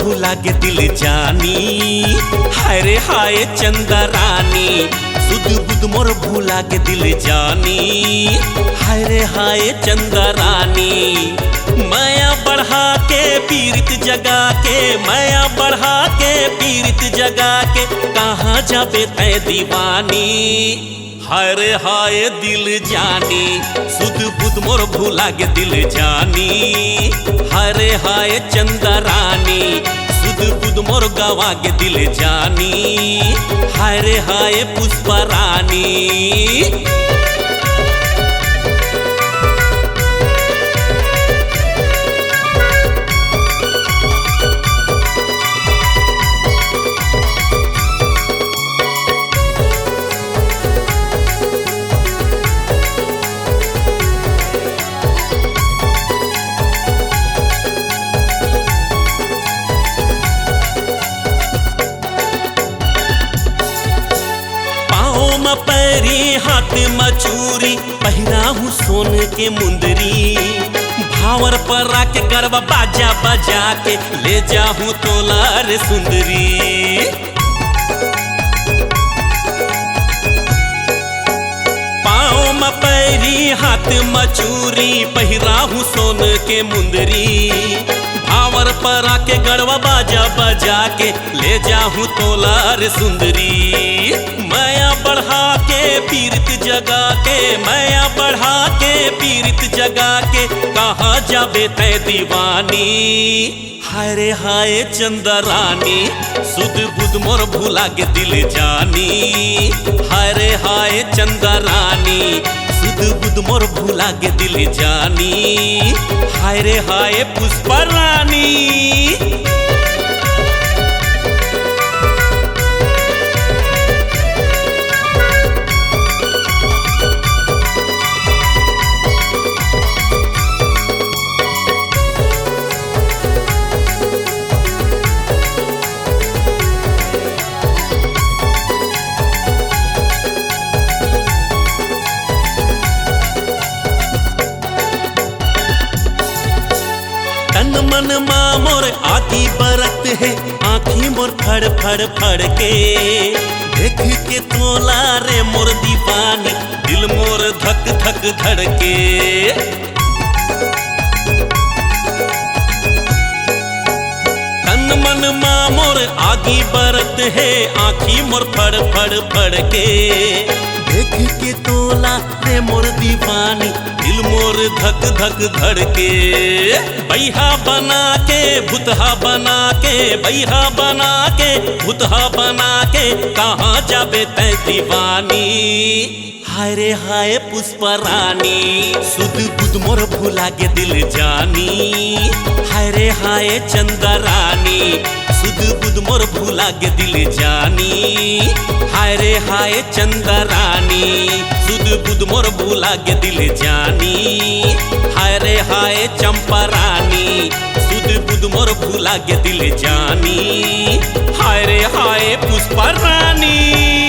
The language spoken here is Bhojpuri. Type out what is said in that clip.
भूला के दिल जानी, हाय रे हाय चंदा रानी। सुध बुध मोर भूला के दिल जानी, हाय रे हाय चंदा रानी। माया बढ़ा के पीरित जगा के, माया बढ़ा के पीरित जगा के, कहाँ जाबे तै दीवानी, हाय रे हाय दिल जानी। सुध बुध मोर भूला के दिल जानी, हाय रे हाय चंदा रानी। सुध बुध मोर गवा के दिल जानी, हाय रे हाय पुष्पा रानी। पैरी हाथ मचूरी, पहिराहू सोन के मुंदरी। भावर पर आके गरबा बाजा बजा के, ले जाहू तोलार सुंदरी। पाँव में पैरी हाथ मचूरी, पहिराहू सोन के मुंदरी। भावर पर आके गरबा बाजा बजा के, ले जाहू तोलार सुंदरी। माया बढ़ा के पीरित जगा के, माया बढ़ा के पीरित जगा के, कहाँ जाबे तै दीवानी, हाय रे हाय चंदा रानी। सुध बुध मोर भूला के दिल जानी, हाय रे हाय चंदा रानी। सुध बुध मोर भूला के दिल जानी, हाय रे हाय पुष्पा रानी। तन मन माँ मोर आती बरत है, आँखी मोर फड़ फड़ फड़ के। देख के तोला रे मोर दीवानी, दिल मोर धक धक धड़के। तन मन माँ मोर आगी बरत है, आँखी मोर फड़ फड़ फड़ के। देख के तोला रे मोर दीवानी, दिल मोर धक धक धड़के। बैहा बना के भुतहा बना के, बैहा बना के भुतहा बना के, कहाँ जाबे तै दीवानी, हाय रे हाय पुष्पा रानी। सुध बुध मोर भूला के दिल जानी, हाय रे हाय चंदा रानी। सुध बुध मोर भूला के दिल जानी, हाय रे हाय चंदा रानी। सुध बुध मोर भूला के दिल जानी, हाय रे हाय चंपा रानी। सुध बुध मोर भूला के दिल जानी, हाय रे हाय पुष्पा रानी।